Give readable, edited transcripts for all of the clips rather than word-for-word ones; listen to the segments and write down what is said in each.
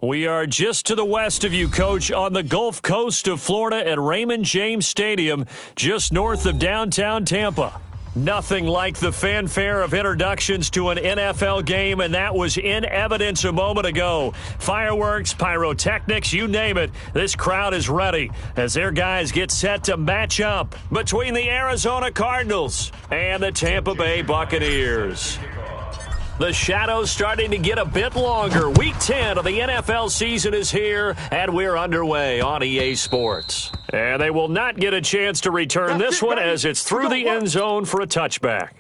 We are just to the west of you, Coach, on the Gulf Coast of Florida at Raymond James Stadium, just north of downtown Tampa. Nothing like the fanfare of introductions to an NFL game, and that was in evidence a moment ago. Fireworks, pyrotechnics, you name it. This crowd is ready as their guys get set to match up between the Arizona Cardinals and the Tampa Bay Buccaneers. The shadow's starting to get a bit longer. Week 10 of the NFL season is here, and we're underway on EA Sports. And they will not get a chance to return this one as it's through the end zone for a touchback.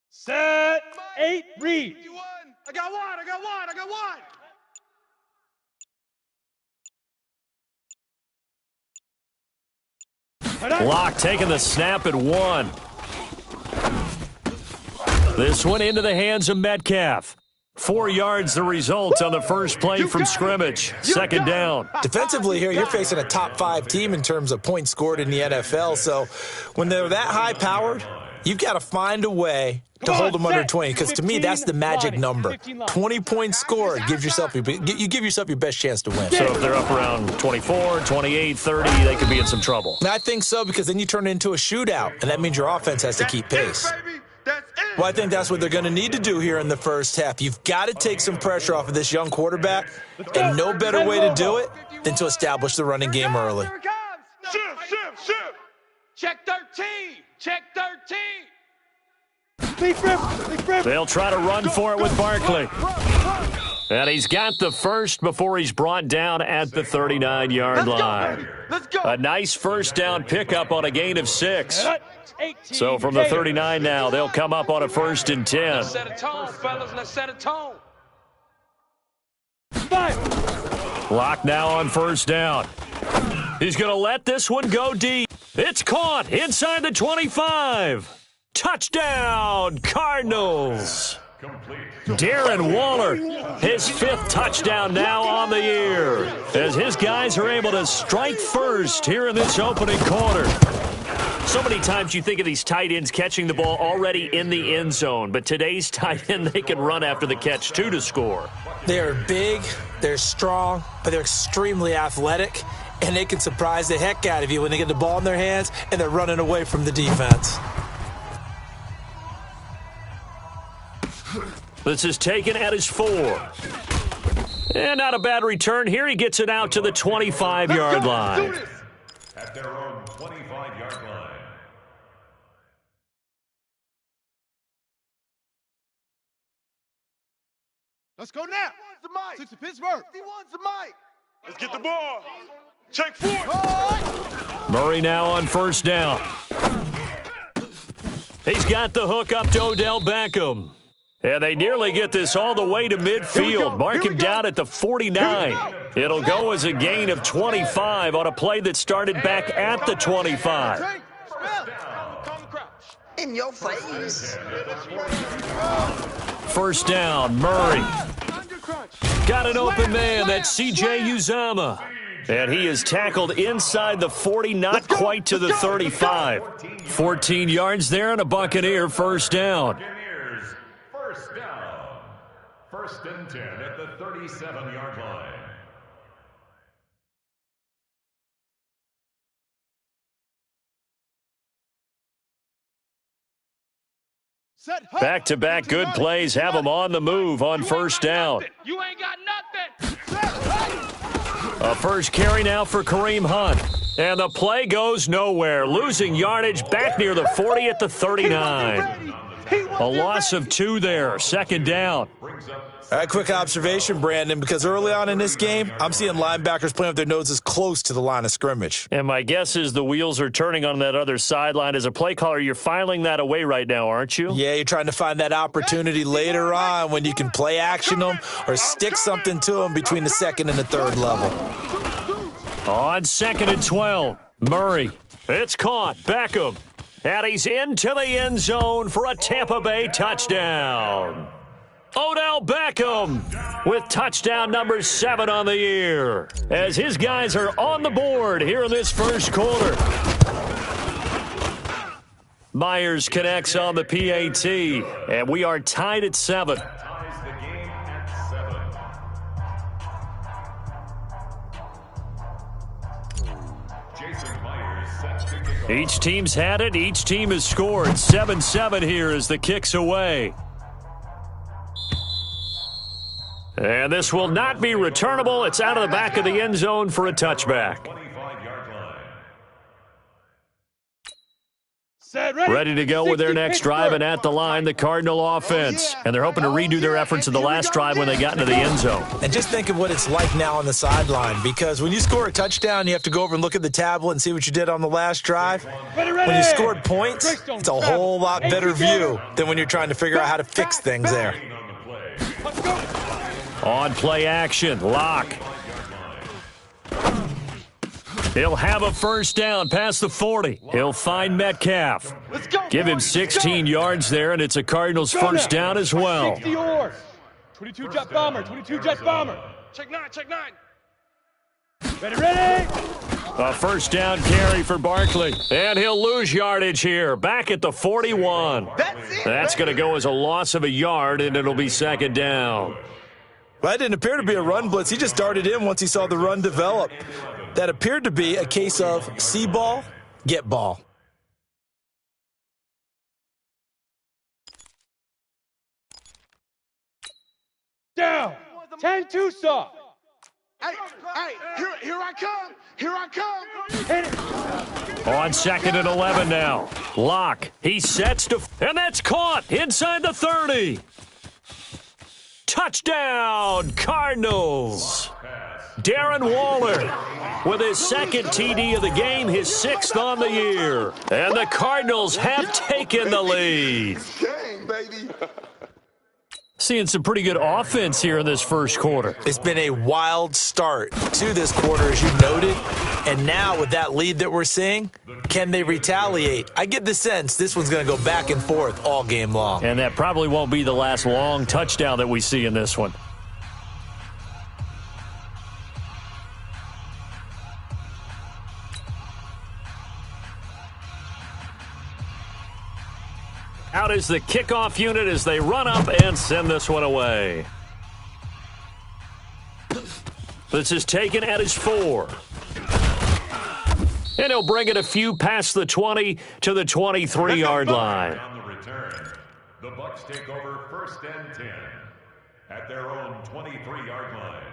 Set, 8, read. I got one. Block taking the snap at 1. This one into the hands of Metcalf. 4 yards the result on the first play from scrimmage. Second down. Defensively here, you're facing a top 5 team in terms of points scored in the NFL. So when they're that high-powered, you've got to find a way to hold them under 20, because to me, that's the magic number. 20 points scored gives yourself you give yourself your best chance to win. So if they're up around 24, 28, 30, they could be in some trouble. I think so, because then you turn it into a shootout, and that means your offense has to keep pace. Well, I think that's what they're going to need to do here in the first half. You've got to take some pressure off of this young quarterback, and no better way to do it than to establish the running game early. Shift. Check 13. Check 13. They'll try to run for it with Barkley. And he's got the first before he's brought down at the 39-yard line. A nice first down pickup on a gain of 6. So from the 39 now, they'll come up on a 1st and 10. Let's set a tone, fellas. Let's set a tone. Clock now on 1st down. He's going to let this one go deep. It's caught inside the 25. Touchdown, Cardinals. Darren Waller, his 5th touchdown now on the year, as his guys are able to strike first here in this opening quarter. So many times you think of these tight ends catching the ball already in the end zone, but today's tight end, they can run after the catch, too, to score. They're big, they're strong, but they're extremely athletic, and they can surprise the heck out of you when they get the ball in their hands and they're running away from the defense. This is taken at his 4. And not a bad return here. He gets it out to the 25-yard line. At their own 25-yard line. Let's go now. The mic. 6 to Pittsburgh. D1's the mic. Let's get the ball. Check 4. Murray now on 1st down. He's got the hook up to Odell Beckham. And they nearly get this all the way to midfield. Mark him down at the 49. It'll go as a gain of 25 on a play that started back at the 25. In your face. 1st down, Murray. Got an open man, that's C.J. Uzama. And he is tackled inside the 40, not quite to the 35. 14 yards there and a Buccaneer 1st down. 1st and 10 at the 37-yard line. Back-to-back good plays have them on the move on 1st down. You ain't got nothing. A first carry now for Kareem Hunt. And the play goes nowhere, losing yardage back near the 40 at the 39. A loss of 2 there, 2nd down. brings up All right, quick observation, Brandon, because early on in this game, I'm seeing linebackers playing with their noses close to the line of scrimmage. And my guess is the wheels are turning on that other sideline. As a play caller, you're filing that away right now, aren't you? Yeah, you're trying to find that opportunity later on when you can play action them or stick something to them between the second and the third level. On 2nd and 12, Murray. It's caught. Beckham. And he's into the end zone for a Tampa Bay touchdown. Odell Beckham with touchdown number 7 on the year, as his guys are on the board here in this first quarter. Myers connects on the PAT, and we are tied at 7. ties the game at 7. Jason Myers set to kick off. Each team's had it. Each team has scored. 7-7 here as the kick's away. And this will not be returnable. It's out of the back of the end zone for a touchback. 25-yard line. Set, Ready to go with their next drive, and at the line, the Cardinal offense. And they're hoping to redo their efforts of the last drive when they got into the end zone. And just think of what it's like now on the sideline, because when you score a touchdown, you have to go over and look at the tablet and see what you did on the last drive. When you scored points, it's a whole lot better view than when you're trying to figure out how to fix things there. On the play. Let's go. On play action, Locke. He'll have a first down past the 40. He'll find Metcalf. Let's go. Give him 16 yards there, and it's a Cardinals first down as well. 60 yours. 22 jet bomber. 22 jet bomber. Check 9. Check 9. Ready. A first down carry for Barkley. And he'll lose yardage here. Back at the 41. That's going to go as a loss of a yard, and it'll be second down. Well, that didn't appear to be a run blitz. He just darted in once he saw the run develop. That appeared to be a case of see ball, get ball. Down. 10-2 soft. Hey, here I come. Here I come. Hit it. On 2nd and 11 now. Locke. He sets to, and that's caught inside the 30. Touchdown, Cardinals. Darren Waller with his second TD of the game, his 6th on the year. And the Cardinals have taken the lead. Gang, baby. Seeing some pretty good offense here in this first quarter. It's been a wild start to this quarter, as you noted. And now with that lead that we're seeing, can they retaliate? I get the sense this one's going to go back and forth all game long. And that probably won't be the last long touchdown that we see in this one. Out is the kickoff unit as they run up and send this one away. This is taken at his 4. And he'll bring it a few past the 20 to the 23-yard line. On the return, the Bucs take over 1st and 10 at their own 23-yard line.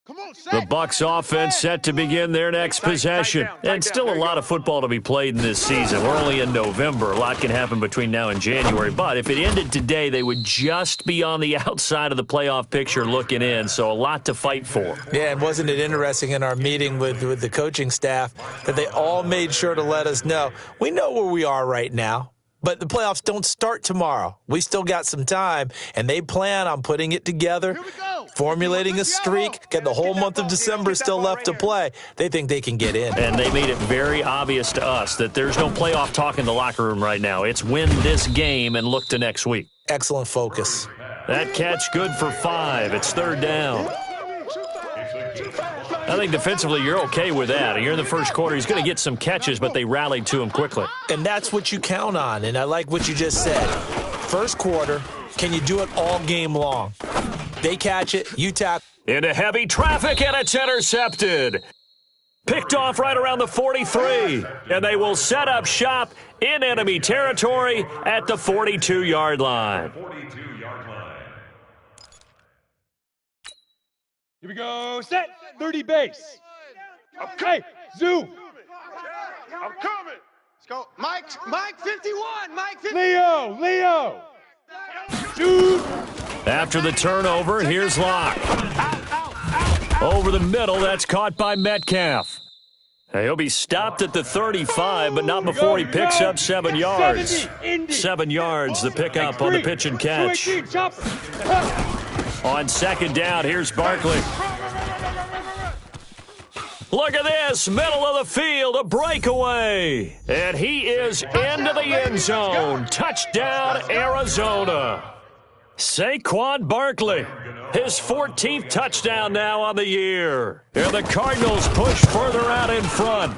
Come on, The Bucs offense set to begin their next possession. And still a lot of football to be played in this season. We're only in November. A lot can happen between now and January. But if it ended today, they would just be on the outside of the playoff picture looking in. So a lot to fight for. Yeah, and wasn't it interesting in our meeting with the coaching staff that they all made sure to let us know, we know where we are right now. But the playoffs don't start tomorrow. We still got some time, and they plan on putting it together, formulating a streak, get the whole month of December still left to play. They think they can get in. And they made it very obvious to us that there's no playoff talk in the locker room right now. It's win this game and look to next week. Excellent focus. That catch good for 5. It's 3rd down. I think defensively you're okay with that. You're in the first quarter. He's going to get some catches, but they rallied to him quickly. And that's what you count on, and I like what you just said. First quarter, can you do it all game long? They catch it, you tackle. Into heavy traffic, and it's intercepted. Picked off right around the 43, and they will set up shop in enemy territory at the 42-yard line. 42-yard line. Here we go. Set. 30 base. Hey, Zoo. I'm coming. Let's go. Mike, Mike 51. Mike 51. Leo. Dude. After the turnover, here's Locke. Over the middle, that's caught by Metcalf. He'll be stopped at the 35, but not before he picks up 7 yards. 7 yards, the pickup on the pitch and catch. On second down, here's Barkley. Look at this, middle of the field, a breakaway. And he is into the end zone. Touchdown, Arizona. Saquon Barkley, his 14th touchdown now on the year. And the Cardinals push further out in front.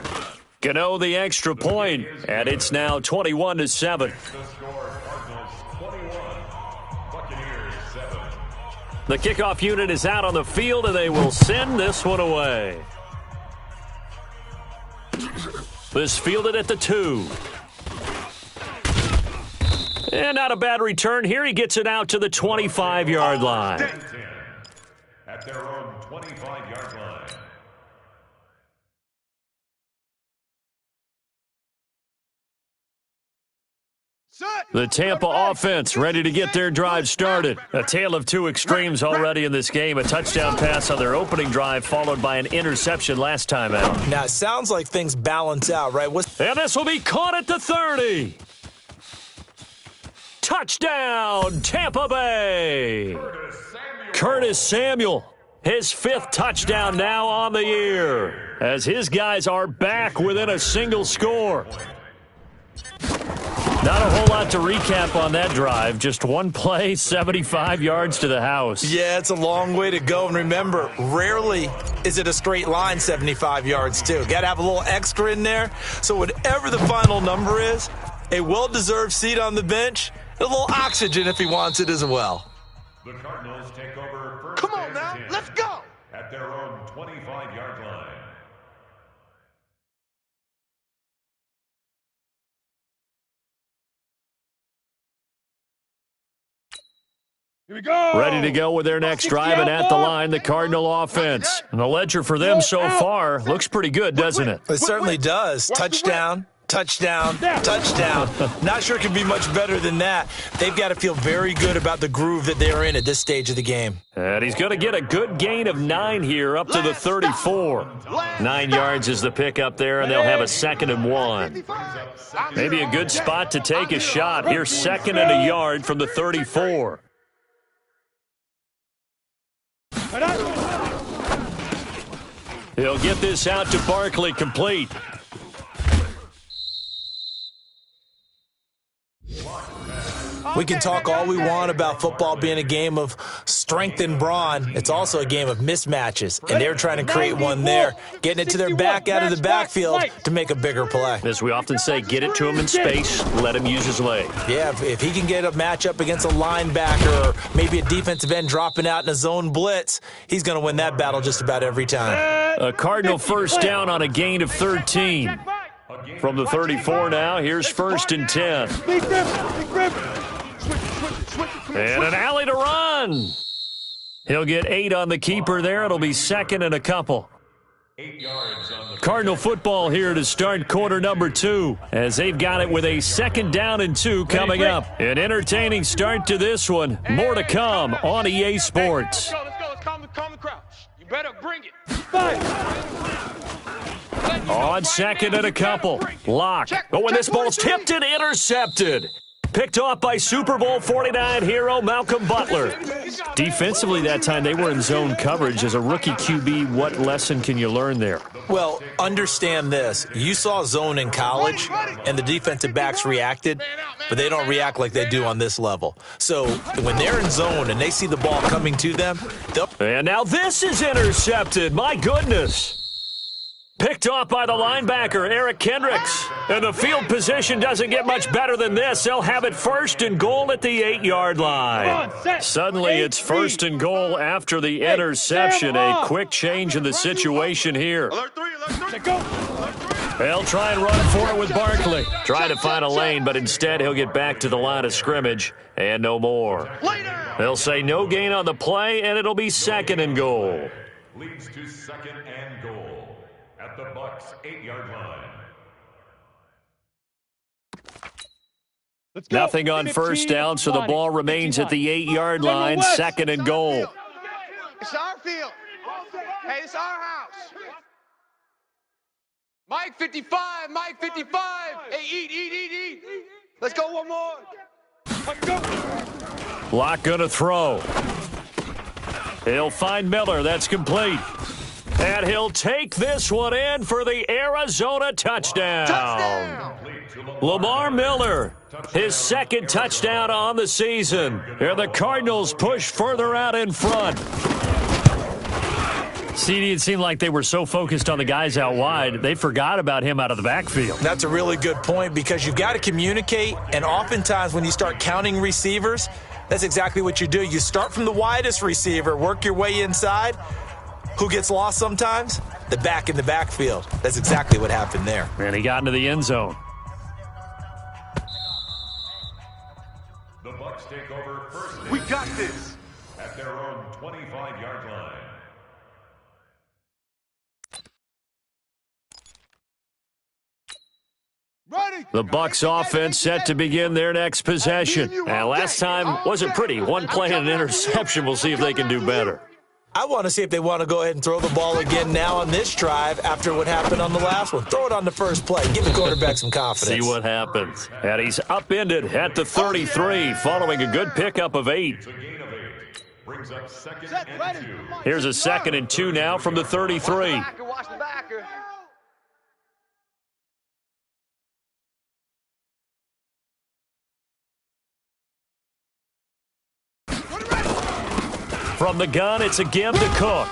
Gano the extra point, and it's now 21-7. The kickoff unit is out on the field, and they will send this one away. This fielded at the 2. And not a bad return here. He gets it out to the 25-yard line. At their own 25-yard line. The Tampa offense ready to get their drive started. A tale of two extremes already in this game. A touchdown pass on their opening drive followed by an interception last time out. Now, it sounds like things balance out, right? And this will be caught at the 30. Touchdown, Tampa Bay. Curtis Samuel, his 5th touchdown now on the year, as his guys are back within a single score. Not a whole lot to recap on that drive. Just one play, 75 yards to the house. Yeah, it's a long way to go. And remember, rarely is it a straight line 75 yards, too. Got to have a little extra in there. So whatever the final number is, a well-deserved seat on the bench, a little oxygen if he wants it as well. The Cardinals take over first. Come on now, let's go. At their own 25-yard line. Here we go. Ready to go with their next drive, and at the line, the Cardinal offense. And the ledger for them so far looks pretty good, doesn't it? It certainly does. Touchdown, touchdown, touchdown. Not sure it can be much better than that. They've got to feel very good about the groove that they're in at this stage of the game. And he's going to get a good gain of 9 here, up to the 34. 9 yards is the pickup there, and they'll have a 2nd and 1. Maybe a good spot to take a shot. Here's 2nd and a yard from the 34. He'll get this out to Barkley, complete. We can talk all we want about football being a game of strength and brawn. It's also a game of mismatches, and they're trying to create one there, getting it to their back out of the backfield to make a bigger play. As we often say, get it to him in space, let him use his leg. Yeah, if he can get a matchup against a linebacker or maybe a defensive end dropping out in a zone blitz, he's going to win that battle just about every time. A Cardinal first down on a gain of 13. From the 34 now, here's 1st and 10. And an alley to run. He'll get 8 on the keeper there. It'll be 2nd and a couple. 8 yards on the Cardinal football here to start quarter number 2, as they've got it with a 2nd down and 2 coming up. An entertaining start to this one. More to come on EA Sports. Let's go. Let's calm the crowd. You better bring it. On 2nd and a couple. Lock. Oh, when this ball's tipped and intercepted. Picked off by Super Bowl 49 hero Malcolm Butler. Defensively that time, they were in zone coverage. As a rookie QB, what lesson can you learn there? Well, understand this. You saw zone in college, and the defensive backs reacted, but they don't react like they do on this level. So when they're in zone and they see the ball coming to them, they'll... And now this is intercepted. My goodness. Picked off by the linebacker, Eric Kendricks. And the field position doesn't get much better than this. They'll have it 1st and goal at the 8-yard line. Suddenly it's 1st and goal after the interception. A quick change in the situation here. They'll try and run for it with Barkley. Try to find a lane, but instead he'll get back to the line of scrimmage and no more. They'll say no gain on the play, and it'll be 2nd and goal. leads to 2nd and goal at the Bucs' 8-yard line. Nothing on first down, so the ball remains at the 8-yard line, second and goal. It's our field. Hey, it's our house. Mike 55, Mike 55. Hey, eat. Let's go one more. Let's go. Locke gonna throw. He'll find Miller. That's complete. And he'll take this one in for the Arizona touchdown. Lamar Miller, his second touchdown on the season. And the Cardinals push further out in front. CD, it seemed like they were so focused on the guys out wide, they forgot about him out of the backfield. That's a really good point because you've got to communicate, and oftentimes when you start counting receivers, that's exactly what you do. You start from the widest receiver, work your way inside. Who gets lost sometimes? The back in the backfield. That's exactly what happened there. And he got into the end zone. The Bucs take over first. We got this. At their own 25-yard line. The Bucs offense set to begin their next possession. And last time wasn't pretty. One play and an interception. We'll see if they can do better. I want to see if they want to go ahead and throw the ball again now on this drive after what happened on the last one. Throw it on the first play. Give the quarterback some confidence. See what happens. And he's upended at the 33 following a good pickup of 8. It's a gain of 8. Brings up second and 2. Here's a 2nd and 2 now from the 33. Watch the backer. From the gun, it's again to Cook.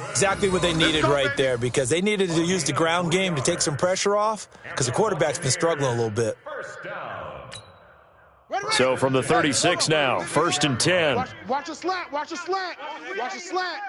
Exactly what they needed right there because they needed to use the ground game to take some pressure off because the quarterback's been struggling a little bit. So from the 36 now, 1st and 10. Watch a slant. Watch a slant. Watch a slant.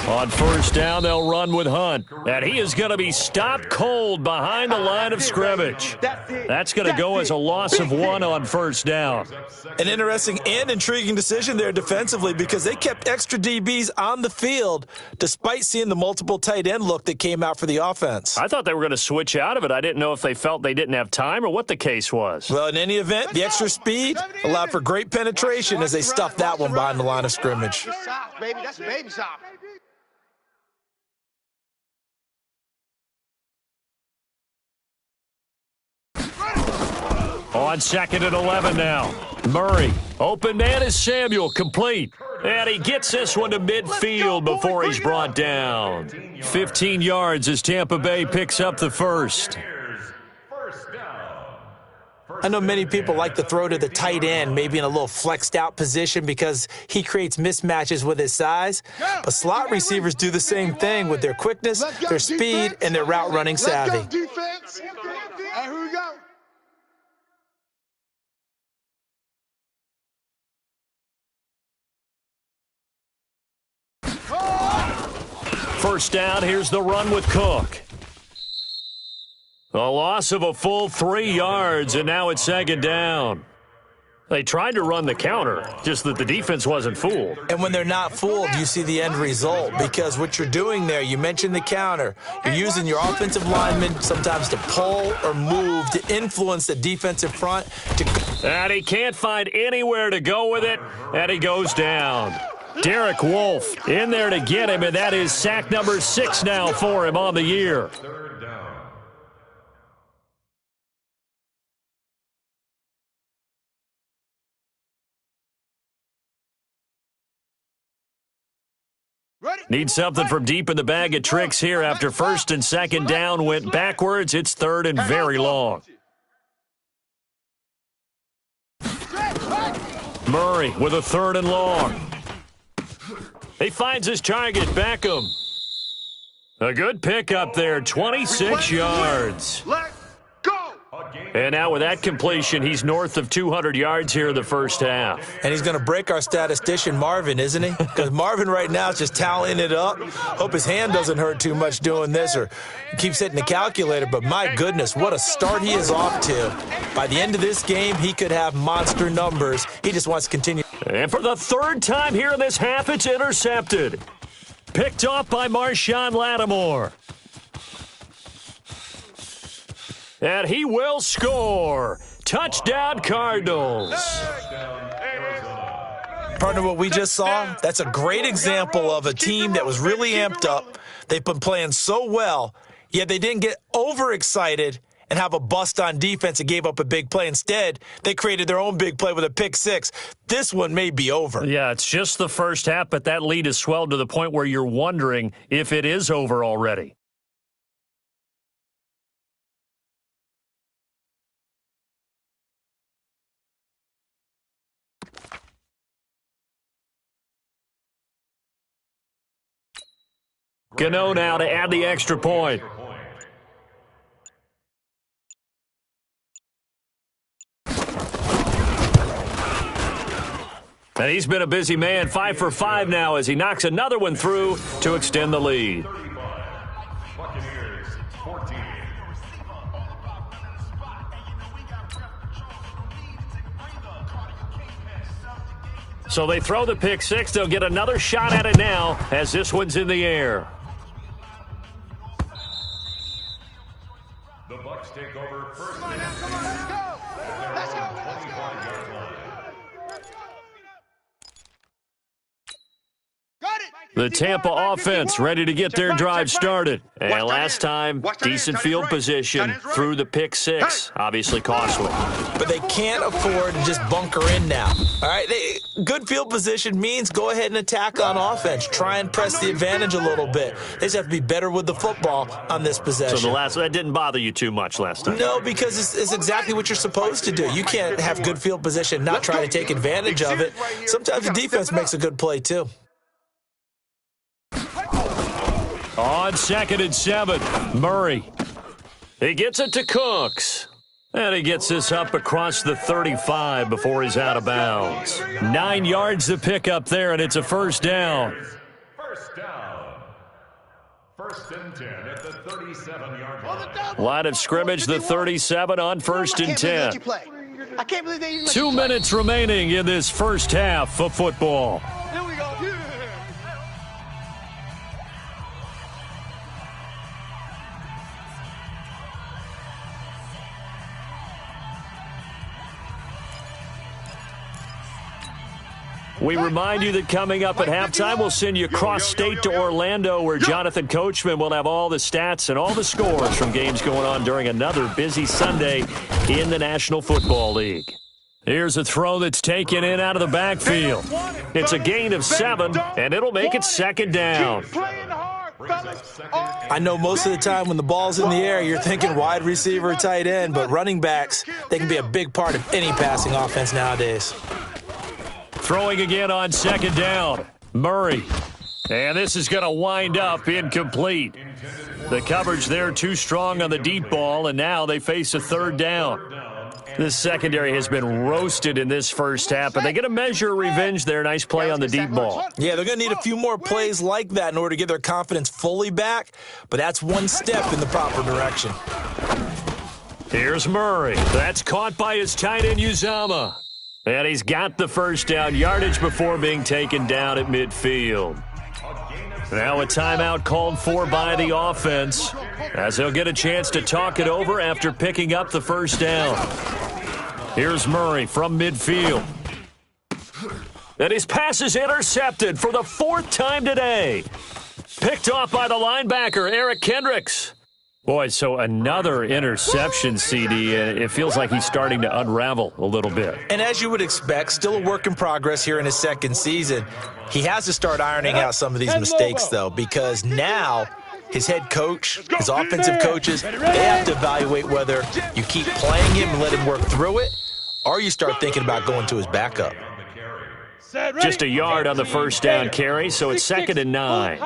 On first down, they'll run with Hunt. And he is going to be stopped cold behind the line of scrimmage. That's going to go as a loss of 1 on first down. An interesting and intriguing decision there defensively because they kept extra DBs on the field despite seeing the multiple tight end look that came out for the offense. I thought they were going to switch out of it. I didn't know if they felt they didn't have time or what the case was. Well, in any event, the extra speed allowed for great penetration as they stuffed that one behind the line of scrimmage. Soft, baby. That's baby soft. On 2nd and 11 now. Murray. Open man is Samuel. Complete. And he gets this one to midfield before he's brought down. 15 yards as Tampa Bay picks up the first. I know many people like to throw to the tight end, maybe in a little flexed out position because he creates mismatches with his size. But slot receivers do the same thing with their quickness, their speed, and their route running savvy. Let's go, defense. Hey, here we go. First down, here's the run with Cook. A loss of a full 3 yards, and now it's 2nd down. They tried to run the counter, just that the defense wasn't fooled. And when they're not fooled, you see the end result because what you're doing there, you mentioned the counter. You're using your offensive linemen sometimes to pull or move to influence the defensive front. And he can't find anywhere to go with it, and he goes down. Derek Wolfe in there to get him, and that is sack number 6 now for him on the year. Third down. Need something from deep in the bag of tricks here after 1st and 2nd down went backwards. It's 3rd and very long. Murray with a 3rd and long. He finds his target, Beckham. A good pickup there, 26 yards. Let's go. A gain And now with that completion, he's north of 200 yards here in the first half. And he's going to break our statistician, Marvin, isn't he? Because Marvin right now is just tallying it up. Hope his hand doesn't hurt too much doing this or keeps hitting the calculator. But my goodness, what a start he is off to. By the end of this game, he could have monster numbers. He just wants to continue. And for the third time here in this half, it's intercepted. Picked off by Marshawn Lattimore. And he will score. Touchdown, Cardinals. Partner, what we just saw, that's a great example of a team that was really amped up. They've been playing so well, yet they didn't get overexcited and have a bust on defense and gave up a big play. Instead, they created their own big play with a pick six. This one may be over. Yeah, it's just the first half, but that lead has swelled to the point where you're wondering if it is over already. Gano now to add the extra point. And he's been a busy man, 5 for 5 now as he knocks another one through to extend the lead. So they throw the pick six. They'll get another shot at it now as this one's in the air. The Bucks take over first. Let's go. The Tampa offense ready to get their drive started. And last time, decent field position through the pick six. Obviously costly. But they can't afford to just bunker in now. All right, good field position means go ahead and attack on offense. Try and press the advantage a little bit. They just have to be better with the football on this possession. So that didn't bother you too much last time? No, because it's exactly what you're supposed to do. You can't have good field position and not try to take advantage of it. Sometimes the defense makes a good play, too. On 2nd and 7, Murray. He gets it to Cooks. And he gets this up across the 35 before he's out of bounds. 9 yards to pick up there, and it's a first down. First down. 1st and 10 at the 37-yard line. Line of scrimmage, the 37 on 1st and 10. I can't believe they even 2 minutes remaining in this first half of football. Here we go. We remind you that coming up at halftime, we'll send you cross-state to Orlando, where Jonathan Coachman will have all the stats and all the scores from games going on during another busy Sunday in the National Football League. Here's a throw that's taken in out of the backfield. It's a gain of 7, and it'll make it 2nd down. I know most of the time when the ball's in the air, you're thinking wide receiver, tight end, but running backs, they can be a big part of any passing offense nowadays. Throwing again on 2nd down, Murray. And this is going to wind up incomplete. The coverage there too strong on the deep ball, and now they face a 3rd down. This secondary has been roasted in this first half, but they get a measure of revenge there. Nice play on the deep ball. Yeah, they're going to need a few more plays like that in order to get their confidence fully back, but that's one step in the proper direction. Here's Murray. That's caught by his tight end, Uzama. And he's got the first down yardage before being taken down at midfield. Now a timeout called for by the offense, as they'll get a chance to talk it over after picking up the first down. Here's Murray from midfield. And his pass is intercepted for the 4th time today. Picked off by the linebacker, Eric Kendricks. Boy, so another interception, CD, and it feels like he's starting to unravel a little bit. And as you would expect, still a work in progress here in his 2nd season. He has to start ironing out some of these mistakes, though, because now his head coach, his offensive coaches, they have to evaluate whether you keep playing him and let him work through it, or you start thinking about going to his backup. Just a yard on the first down carry, so it's 2nd and 9.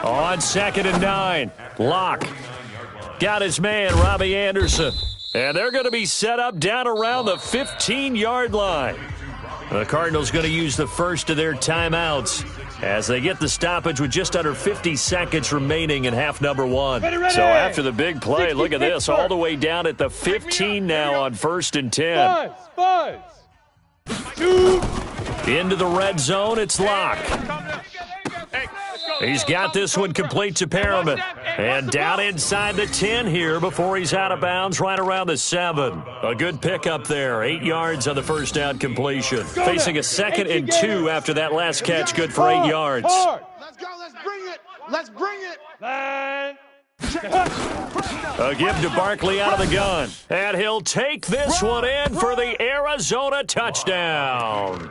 On 2nd and 9, Locke got his man, Robbie Anderson. And they're going to be set up down around the 15-yard line. The Cardinals going to use the first of their timeouts as they get the stoppage with just under 50 seconds remaining in half number one. So after the big play, look at this, all the way down at the 15 now on 1st and 10. Into the red zone, it's Locke. He's got this one complete to Perriman. And down inside the 10 here before he's out of bounds right around the 7. A good pickup there. 8 yards on the first down completion. Facing a 2nd and 2 after that last catch, good for 8 yards. Let's go. Let's bring it. Let's bring it. A give to Barkley out of the gun. And he'll take this one in for the Arizona touchdown.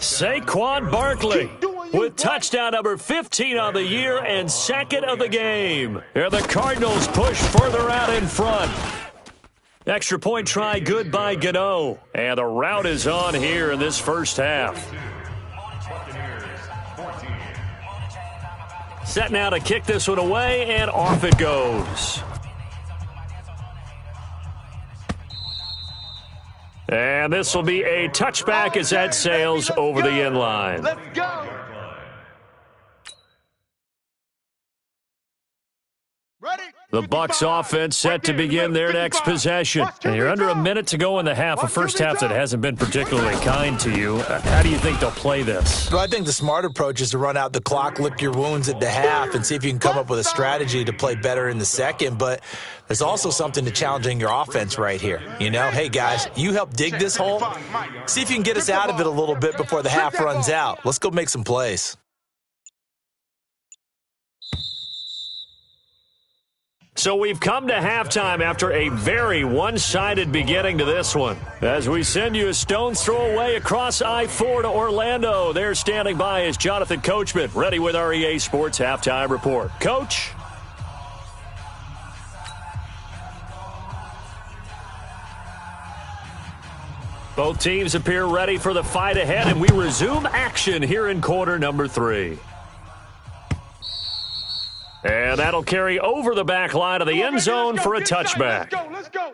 Saquon Barkley with touchdown number 15 on the year and 2nd of the game. Here the Cardinals push further out in front. Extra point try good by Gano. And the route is on here in this first half. Set now to kick this one away, and off it goes. And this will be a touchback as that sails over the end line. Let's go. The Bucs offense set to begin their next possession. And you're under a minute to go in the half, a first half that hasn't been particularly kind to you. How do you think they'll play this? Well, I think the smart approach is to run out the clock, lick your wounds at the half, and see if you can come up with a strategy to play better in the second. But there's also something to challenging your offense right here. You know, hey, guys, you help dig this hole. See if you can get us out of it a little bit before the half runs out. Let's go make some plays. So we've come to halftime after a very one-sided beginning to this one. As we send you a stone's throw away across I-4 to Orlando. There standing by is Jonathan Coachman, ready with our EA Sports Halftime Report. Coach? Both teams appear ready for the fight ahead, and we resume action here in quarter number 3. And that'll carry over the back line of the end zone for a touchback. Let's go.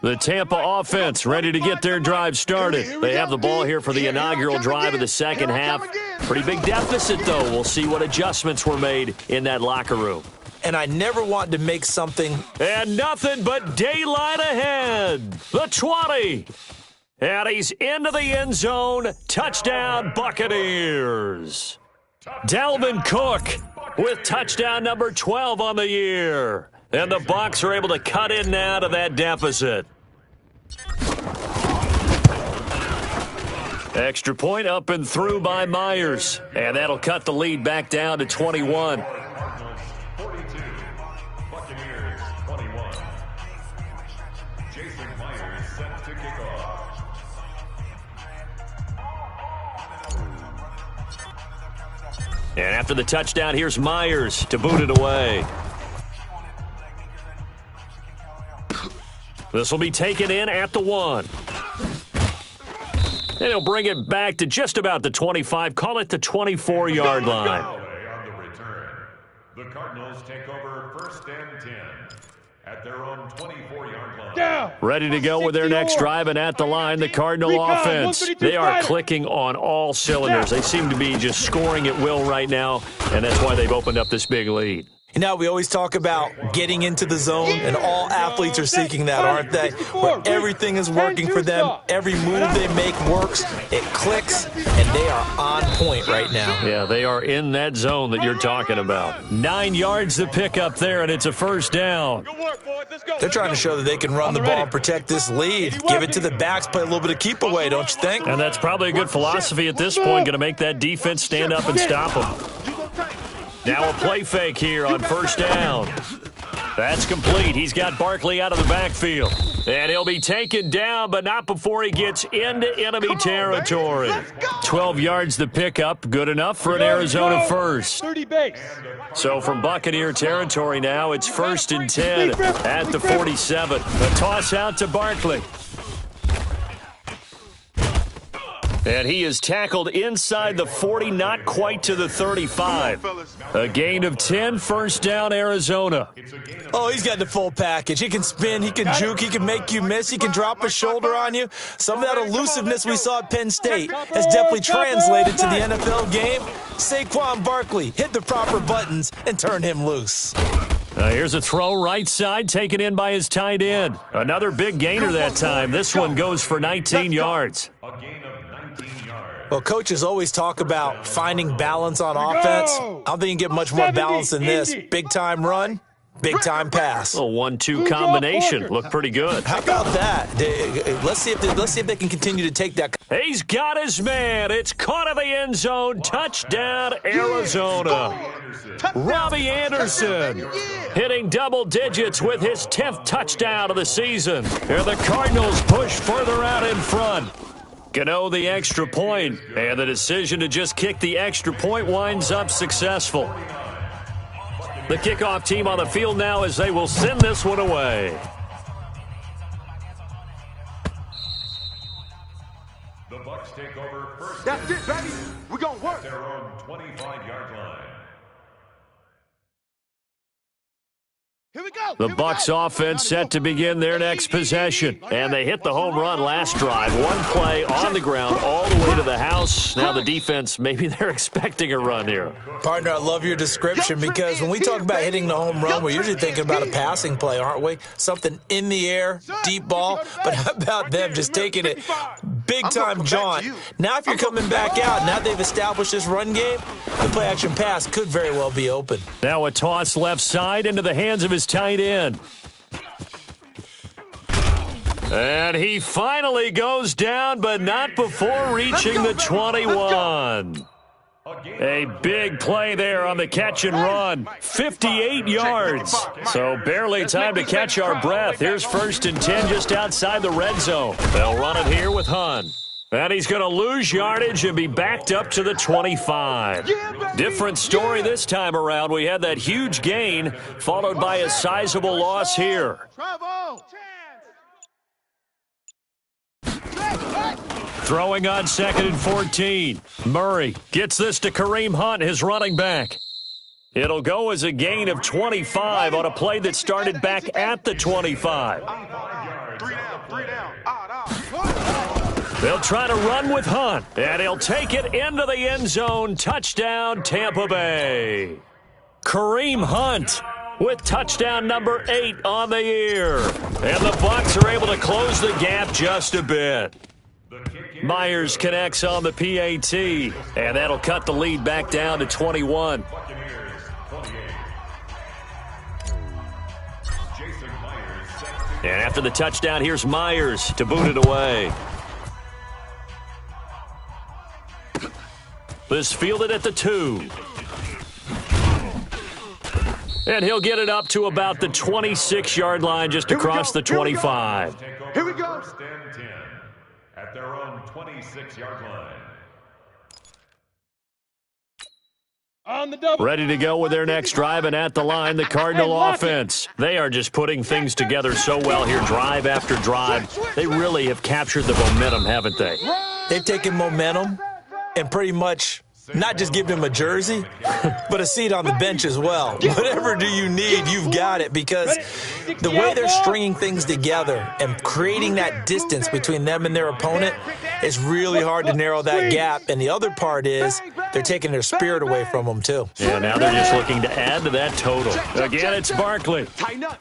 The Tampa offense ready to get their drive started. They have the ball here for the inaugural drive of the second half. Pretty big deficit, though. We'll see what adjustments were made in that locker room. And I never want to make something. And nothing but daylight ahead. The 20. And he's into the end zone. Touchdown, Buccaneers. Dalvin Cook with touchdown number 12 on the year. And the Bucs are able to cut in now to that deficit. Extra point up and through by Myers. And that'll cut the lead back down to 21. And after the touchdown, here's Myers to boot it away. This will be taken in at the 1. And he'll bring it back to just about the 25, call it the 24-yard line. On the return, the Cardinals take over 1st and 10 at their own 24-yard line. Ready to go with their next drive, and at the line, the Cardinal offense. They are clicking on all cylinders. They seem to be just scoring at will right now, and that's why they've opened up this big lead. You know, we always talk about getting into the zone, and all athletes are seeking that, aren't they? Where everything is working for them, every move they make works, it clicks, and they are on point right now. Yeah, they are in that zone that you're talking about. 9 yards to pick up there, and it's a first down. They're trying to show that they can run the ball and protect this lead. Give it to the backs, play a little bit of keep away, don't you think? And that's probably a good philosophy at this point, going to make that defense stand up and stop them. Now a play fake here on first down. That's complete. He's got Barkley out of the backfield. And he'll be taken down, but not before he gets into enemy territory. 12 yards the pickup. Good enough for an Arizona first. 30 base. So from Buccaneer territory now, it's 1st and 10 at the 47. A toss out to Barkley. And he is tackled inside the 40, not quite to the 35. A gain of 10, first down, Arizona. Oh, he's got the full package. He can spin, he can juke, he can make you miss, he can drop a shoulder on you. Some of that elusiveness we saw at Penn State has definitely translated to the NFL game. Saquon Barkley hit the proper buttons and turned him loose. Here's a throw right side, taken in by his tight end. Another big gainer that time. This one goes for 19 yards. Well, coaches always talk about finding balance on offense. I don't think you can get much more balance than this. Big-time run, big-time pass. A 1-2 combination. Looked pretty good. How about that? Let's see if they can continue to take that. He's got his man. It's caught in the end zone. Touchdown, Arizona. Robbie Anderson hitting double digits with his 10th touchdown of the season. And the Cardinals push further out in front. Gano the extra point, and the decision to just kick the extra point winds up successful. The kickoff team on the field now as they will send this one away. The Bucs take over first. That's it, baby. We're going to work. Their own 25-yard line. Here we go. The Bucs offense set to begin their next possession. And they hit the home run last drive. One play on the ground all the way to the house. Now the defense, maybe they're expecting a run here. Partner, I love your description because when we talk about hitting the home run, we're usually thinking about a passing play, aren't we? Something in the air, deep ball. But how about them just taking it big-time jaunt? Now if you're coming back out, now they've established this run game, the play-action pass could very well be open. Now a toss left side into the hands of his tight end. And he finally goes down, but not before reaching the 21. A big play there on the catch and run. 58 yards. So barely time to catch our breath. Here's 1st and 10 just outside the red zone. They'll run it here with Hunt. And he's going to lose yardage and be backed up to the 25. Different story this time around. We had that huge gain followed by a sizable loss here. Throwing on 2nd and 14. Murray gets this to Kareem Hunt, his running back. It'll go as a gain of 25 on a play that started back at the 25. 3 down. They'll try to run with Hunt, and he'll take it into the end zone. Touchdown, Tampa Bay. Kareem Hunt with touchdown number 8 on the year. And the Bucs are able to close the gap just a bit. Myers connects on the PAT, and that'll cut the lead back down to 21. And after the touchdown, here's Myers to boot it away. This fielded at the 2. And he'll get it up to about the 26-yard line just across the 25. Here we go. At their own 26-yard line. Ready to go with their next drive, and at the line, the Cardinal offense. They are just putting things together so well here, drive after drive. They really have captured the momentum, haven't they? They've taken momentum and pretty much not just give him a jersey, but a seat on the bench as well. Whatever do you need, you've got it, because the way they're stringing things together and creating that distance between them and their opponent is really hard to narrow that gap. And the other part is they're taking their spirit away from them, too. Yeah, now they're just looking to add to that total. Again, it's Barkley. Tighten up.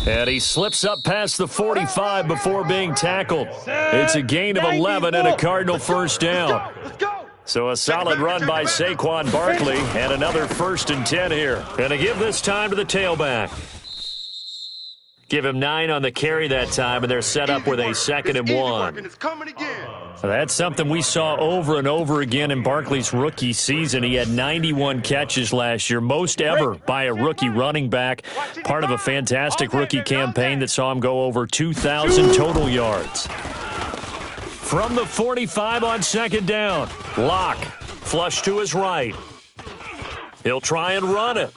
And he slips up past the 45 before being tackled. It's a gain of 11 and a Cardinal first down. Let's go. So a solid run by Saquon Barkley and another 1st and 10 here. And to give this time to the tailback. Give him 9 on the carry that time, and they're set up with a 2nd and 1. It's coming again. That's something we saw over and over again in Barkley's rookie season. He had 91 catches last year, most ever by a rookie running back. Part of a fantastic rookie campaign that saw him go over 2,000 total yards. From the 45 on 2nd down, Locke, flush to his right. He'll try and run it.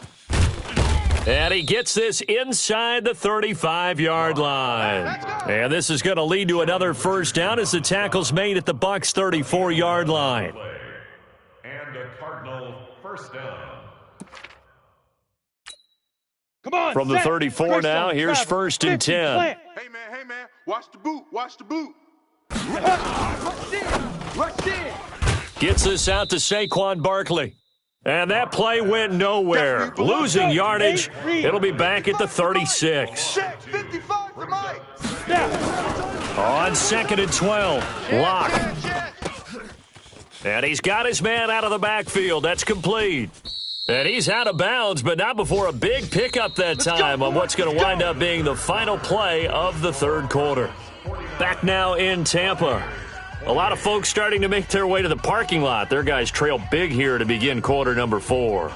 And he gets this inside the 35-yard line. And this is going to lead to another first down as the tackle's made at the Bucs' 34-yard line. And a Cardinal first down. Come on, from the 34 now, here's first and 10. Hey, man, watch the boot, watch the boot. Rush in. Gets this out to Saquon Barkley. And that play went nowhere. Losing yardage. It'll be back at the 36. On 2nd and 12. Lock. And he's got his man out of the backfield. That's complete. And he's out of bounds, but not before a big pickup that time on what's going to wind up being the final play of the third quarter. Back now in Tampa. A lot of folks starting to make their way to the parking lot. Their guys trail big here to begin quarter number 4.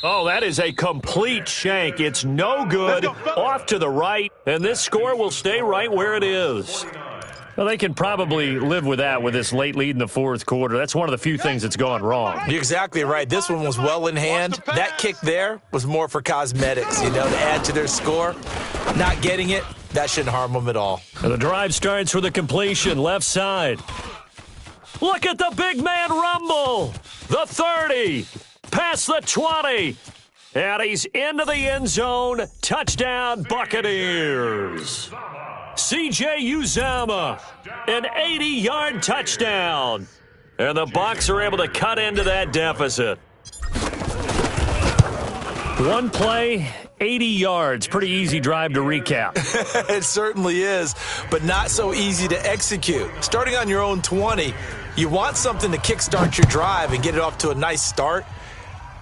Oh, that is a complete shank. It's no good. Off to the right, and this score will stay right where it is. Well, they can probably live with that with this late lead in the fourth quarter. That's one of the few things that's gone wrong. You're exactly right. This one was well in hand. That kick there was more for cosmetics, to add to their score. Not getting it, that shouldn't harm them at all. And the drive starts with a completion, left side. Look at the big man rumble. The 30. Past the 20, and he's into the end zone. Touchdown, Buccaneers. C.J. Uzomah, an 80-yard touchdown. And the Bucs are able to cut into that deficit. One play, 80 yards. Pretty easy drive to recap. It certainly is, but not so easy to execute. Starting on your own 20, you want something to kickstart your drive and get it off to a nice start.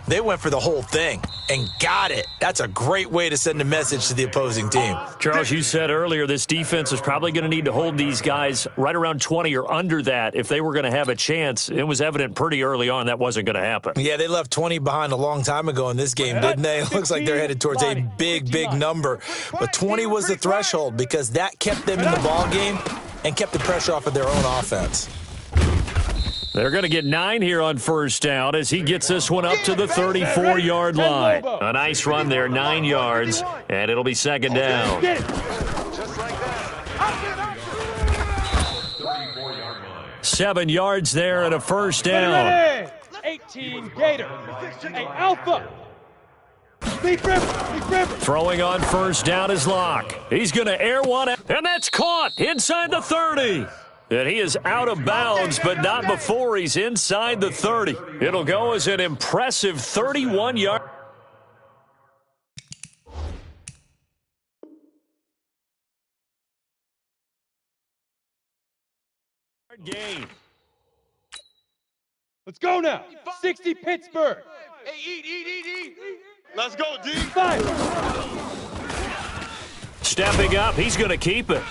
They went for the whole thing and got it. That's a great way to send a message to the opposing team. Charles, you said earlier this defense is probably going to need to hold these guys right around 20 or under that if they were going to have a chance. It was evident pretty early on that wasn't going to happen. Yeah, they left 20 behind a long time ago in this game, didn't they? It looks like they're headed towards a big, big number. But 20 was the threshold because that kept them in the ball game and kept the pressure off of their own offense. They're going to get 9 here on first down as he gets this one up to the 34-yard line. A nice run there, 9 yards, and it'll be second down. 7 yards there and a first down. 18 Gator. Hey, Alpha. Throwing on first down is Lock. He's going to air one, and that's caught inside the 30. And he is out of bounds, but not before he's inside the 30. It'll go as an impressive 31-yard gain. Let's go now. 60 Pittsburgh. Hey, eat. Let's go, D. 5. Stepping up, he's going to keep it.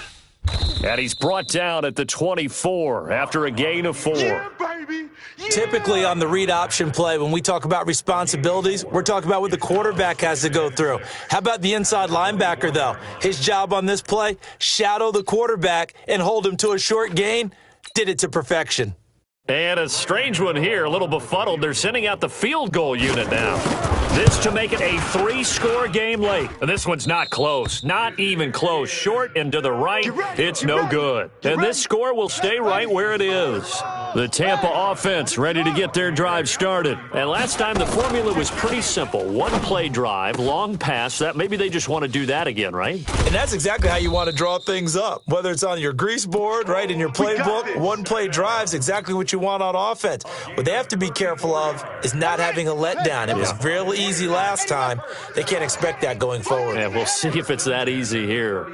And he's brought down at the 24 after a gain of 4. Yeah, baby. Yeah. Typically on the read option play, when we talk about responsibilities, we're talking about what the quarterback has to go through. How about the inside linebacker, though? His job on this play, shadow the quarterback and hold him to a short gain. Did it to perfection. And a strange one here, a little befuddled. They're sending out the field goal unit now. This to make it a 3-score game late. And this one's not close, not even close. Short and to the right, it's no good. And this score will stay right where it is. The Tampa offense ready to get their drive started. And last time the formula was pretty simple. One-play drive, long pass. That maybe they just want to do that again, right? And that's exactly how you want to draw things up. Whether it's on your grease board, right, in your playbook, one-play drives, exactly what you want on offense. What they have to be careful of is not having a letdown. It was really easy last time. They can't expect that going forward. Yeah, we'll see if it's that easy here.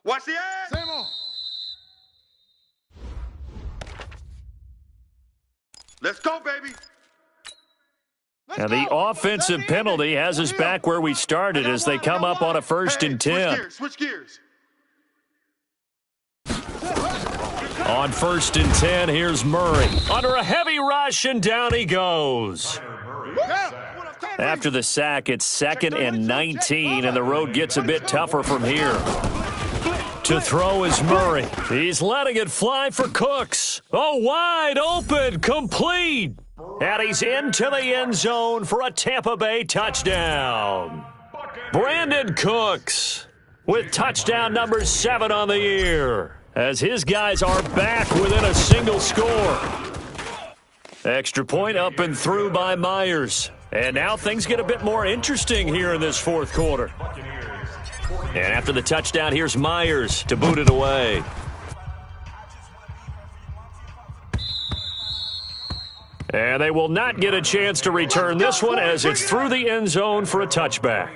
Watch the ass. Same on. Let's go, baby. And the offensive penalty has us back where we started as they come up on a 1st and 10. Switch gears. On 1st and 10, here's Murray. Under a heavy rush, and down he goes. After the sack, it's 2nd and 19, and the road gets a bit tougher from here. To throw is Murray. He's letting it fly for Cooks. Oh, wide open, complete. And he's into the end zone for a Tampa Bay touchdown. Brandon Cooks with touchdown number 7 on the year, as his guys are back within a single score. Extra point up and through by Myers. And now things get a bit more interesting here in this 4th quarter. And after the touchdown, here's Myers to boot it away. And they will not get a chance to return this one as it's through the end zone for a touchback.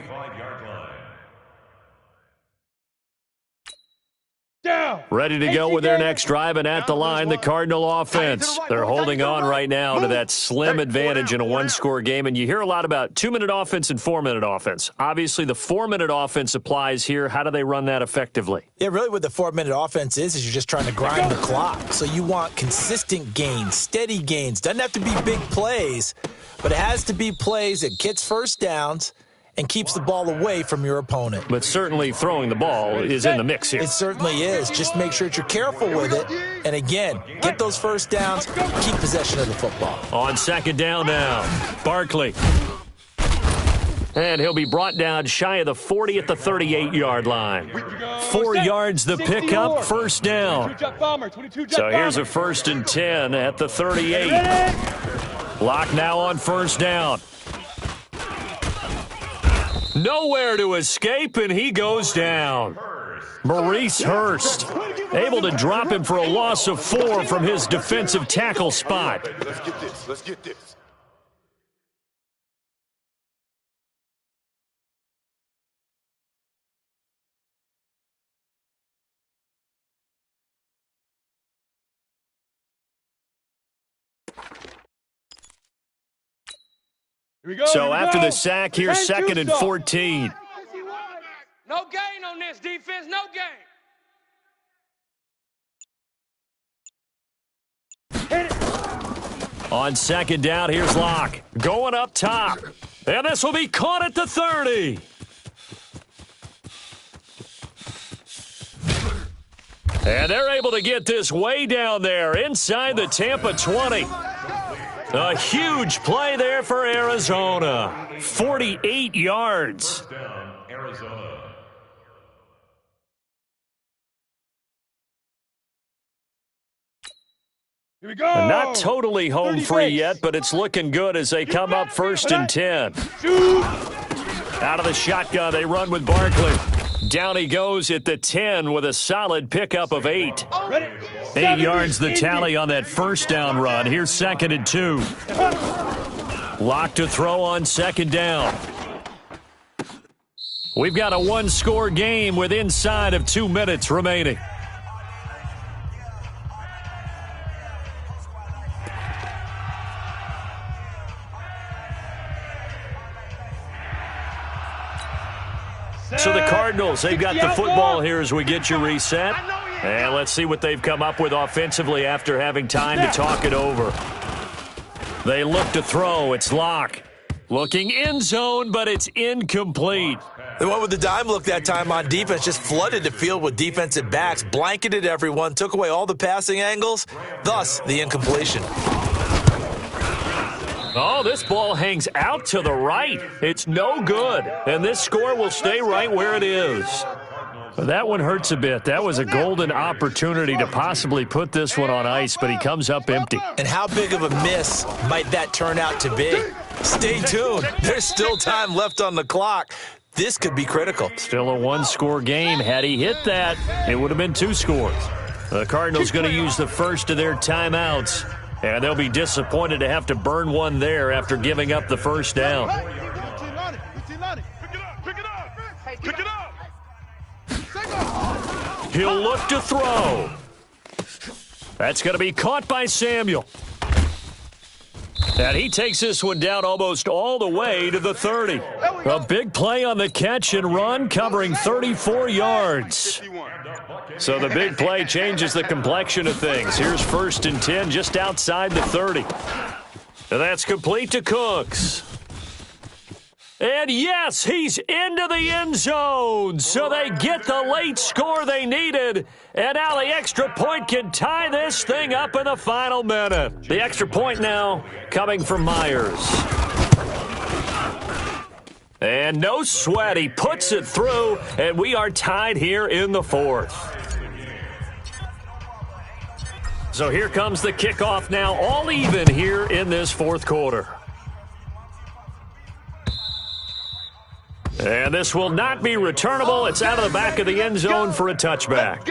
Ready to go with their next drive, and at the line, the Cardinal offense. They're holding on right now to that slim advantage in a 1-score game, and you hear a lot about 2-minute offense and 4-minute offense. Obviously, the 4-minute offense applies here. How do they run that effectively? Yeah, really what the 4-minute offense is you're just trying to grind the clock. So you want consistent gains, steady gains. Doesn't have to be big plays, but it has to be plays that gets first downs and keeps the ball away from your opponent. But certainly throwing the ball is in the mix here. It certainly is. Just make sure that you're careful with it. And again, get those first downs, keep possession of the football. On 2nd down now, Barkley. And he'll be brought down shy of the 40 at the 38-yard line. 4 yards the pickup, first down. So here's a 1st and 10 at the 38. Lock now on 1st down. Nowhere to escape, and he goes down. Maurice Hurst able to drop him for a loss of 4 from his defensive tackle spot. Let's get this. Let's get this. So after the sack, here's 2nd and 14. No gain on this defense, no gain. On 2nd down, here's Locke. Going up top. And this will be caught at the 30. And they're able to get this way down there inside the Tampa 20. A huge play there for Arizona. 48 yards. First down, Arizona. Here we go. Not totally home free yet, but it's looking good as they come up 1st and 10. Out of the shotgun, they run with Barkley. Down he goes at the 10 with a solid pickup of 8. 8 yards the tally on that first down run. Here's 2nd and 2. Lock to throw on 2nd down. We've got a 1-score game with inside of 2 minutes remaining. So the Cardinals, they've got the football here as we get you reset. And let's see what they've come up with offensively after having time to talk it over. They look to throw. It's Locke. Looking end zone, but it's incomplete. They went with the dime look that time on defense, just flooded the field with defensive backs, blanketed everyone, took away all the passing angles, thus the incompletion. Oh, this ball hangs out to the right. It's no good. And this score will stay right where it is. But that one hurts a bit. That was a golden opportunity to possibly put this one on ice, but he comes up empty. And how big of a miss might that turn out to be? Stay tuned. There's still time left on the clock. This could be critical. Still a 1-score game. Had he hit that, it would have been 2 scores. The Cardinals going to use the first of their timeouts. And they'll be disappointed to have to burn one there after giving up the first down. He'll look to throw. That's going to be caught by Samuel. And he takes this one down almost all the way to the 30. A big play on the catch and run, covering 34 yards. So the big play changes the complexion of things. Here's 1st and 10 just outside the 30. And that's complete to Cooks. And yes, he's into the end zone. So they get the late score they needed. And now the extra point can tie this thing up in the final minute. The extra point now coming from Myers. And no sweat. He puts it through, and we are tied here in the 4th. So here comes the kickoff now, all even here in this 4th quarter. And this will not be returnable. It's out of the back of the end zone for a touchback.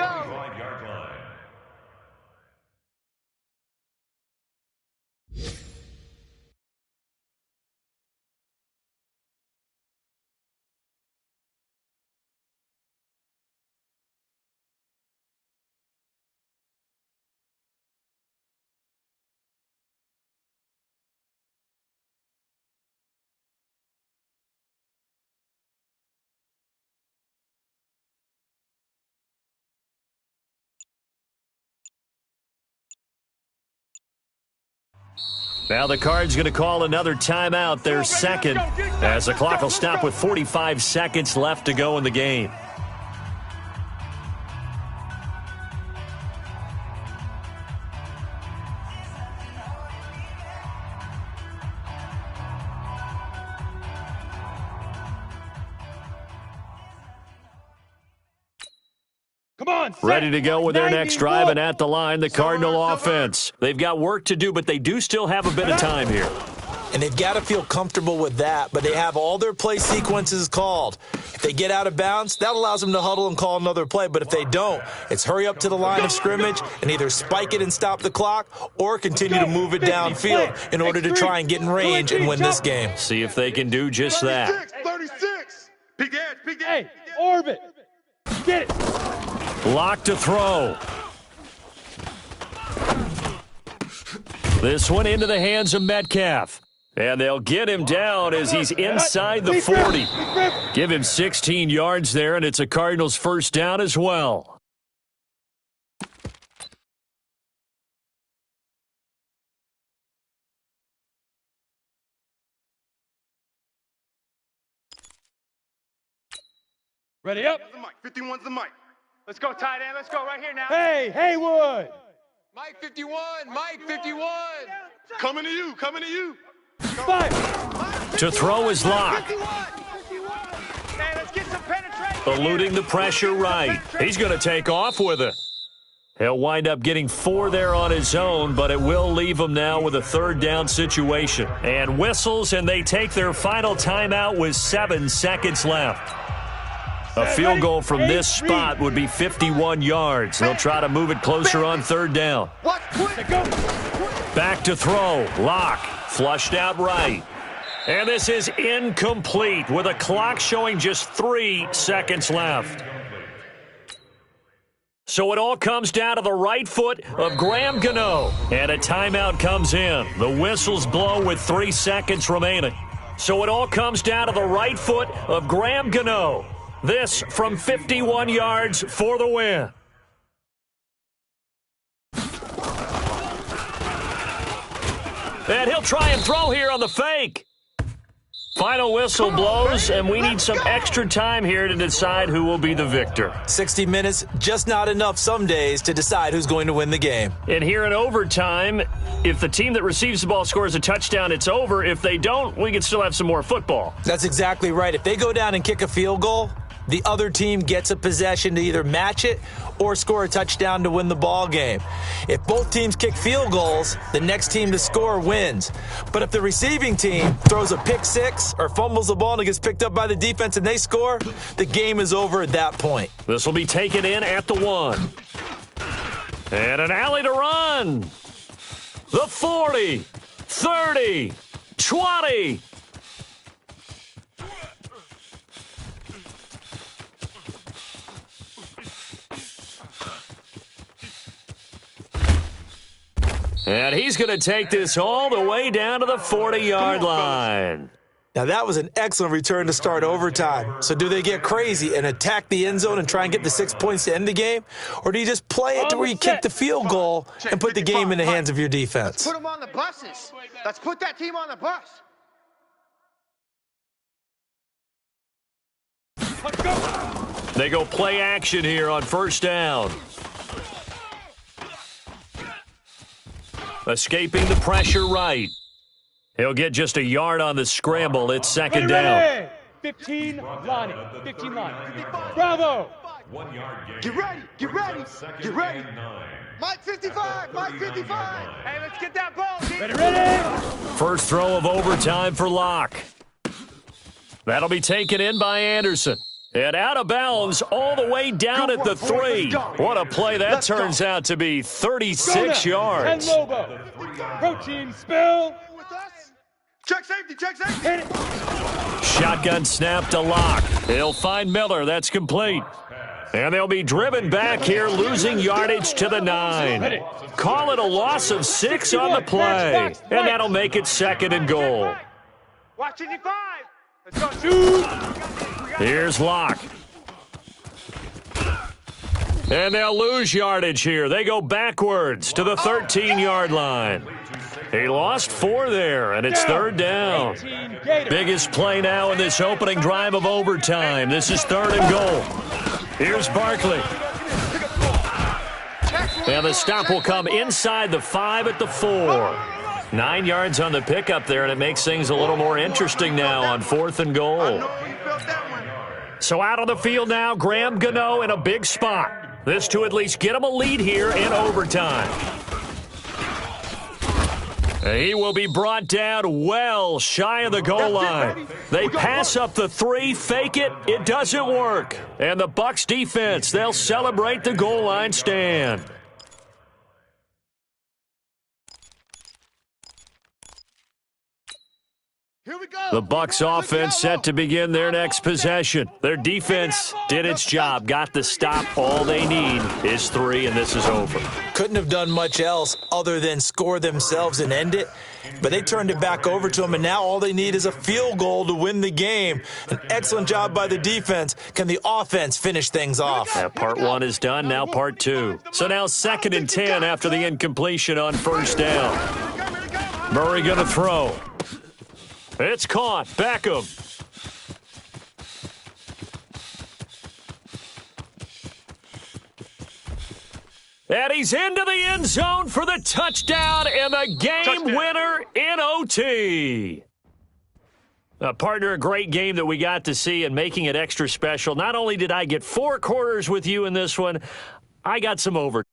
Now the Cards going to call another timeout, their second, as the clock will stop with 45 seconds left to go in the game. Ready to go with their next drive, and at the line, the Cardinal offense. They've got work to do, but they do still have a bit of time here. And they've got to feel comfortable with that, but they have all their play sequences called. If they get out of bounds, that allows them to huddle and call another play, but if they don't, it's hurry up to the line of scrimmage and either spike it and stop the clock or continue to move it downfield in order to try and get in range and win this game. See if they can do just that. 36. Big edge, big edge. Hey, orbit. Get it. Block to throw. This one into the hands of Metcalf. And they'll get him down as he's inside the 40. Give him 16 yards there, and it's a Cardinals first down as well. Ready up. 51's the mic. Let's go, tight end. Let's go right here now. Hey, Haywood. Mike 51. Mike 51. Coming to you. Coming to you. Five. To throw his lock. Hey, let's get some penetration. Eluding the pressure right. He's going to take off with it. He'll wind up getting 4 there on his own, but it will leave him now with a 3rd down situation. And whistles, and they take their final timeout with 7 seconds left. A field goal from this spot would be 51 yards. They'll try to move it closer on 3rd down. Back to throw. Lock. Flushed out right. And this is incomplete with a clock showing just 3 seconds left. So it all comes down to the right foot of Graham Gano. And a timeout comes in. The whistles blow with 3 seconds remaining. So it all comes down to the right foot of Graham Gano. This from 51 yards for the win. And he'll try and throw here on the fake. Final whistle blows, and we need some extra time here to decide who will be the victor. 60 minutes, just not enough some days to decide who's going to win the game. And here in overtime, if the team that receives the ball scores a touchdown, it's over. If they don't, we can still have some more football. That's exactly right. If they go down and kick a field goal, the other team gets a possession to either match it or score a touchdown to win the ball game. If both teams kick field goals, the next team to score wins. But if the receiving team throws a pick six or fumbles the ball and it gets picked up by the defense and they score, the game is over at that point. This will be taken in at the 1. And an alley to run. The 40, 30, 20. And he's going to take this all the way down to the 40-yard line. Now, that was an excellent return to start overtime. So do they get crazy and attack the end zone and try and get the 6 points to end the game? Or do you just play it to where you kick the field goal and put the game in the hands of your defense? Put them on the buses. Let's put that team on the bus. They go play action here on first down. Escaping the pressure right. He'll get just a yard on the scramble. It's second down. 15, Lonnie. 15, Lonnie. Bravo. 1 yard gain. Get ready. Get ready. Get ready. 9. Mike 55. Mike 55. Hey, let's get that ball. Ready, ready. First throw of overtime for Locke. That'll be taken in by Anderson. And out of bounds all the way down at the 3. What a play that turns out to be, 36 yards. And Lobo. Protein spill. Check safety. Check safety. Hit it. Shotgun snap to Locke. He'll find Miller. That's complete. And they'll be driven back here, losing yardage to the 9. Call it a loss of 6 on the play. And that'll make it second and goal. Watch 55. Let's go. Shoot. Here's Locke. And they'll lose yardage here. They go backwards to the 13-yard line. He lost 4 there, and it's third down. Biggest play now in this opening drive of overtime. This is third and goal. Here's Barkley. And the stop will come inside the 5 at the 4. 9 yards on the pickup there, and it makes things a little more interesting now on fourth and goal. So out on the field now, Graham Gano in a big spot. This to at least get him a lead here in overtime. He will be brought down well shy of the goal line. They pass up the 3, fake it, it doesn't work. And the Bucs defense, they'll celebrate the goal line stand. The Bucs offense set to begin their next possession. Their defense did its job, got the stop. All they need is 3, and this is over. Couldn't have done much else other than score themselves and end it. But they turned it back over to them, and now all they need is a field goal to win the game. An excellent job by the defense. Can the offense finish things off? Yeah, part 1 is done, now part 2. So now second and 10 after the incompletion on first down. Murray going to throw. It's caught. Beckham. And he's into the end zone for the touchdown and the game winner in OT. Partner, a great game that we got to see and making it extra special. Not only did I get 4 quarters with you in this one, I got some over.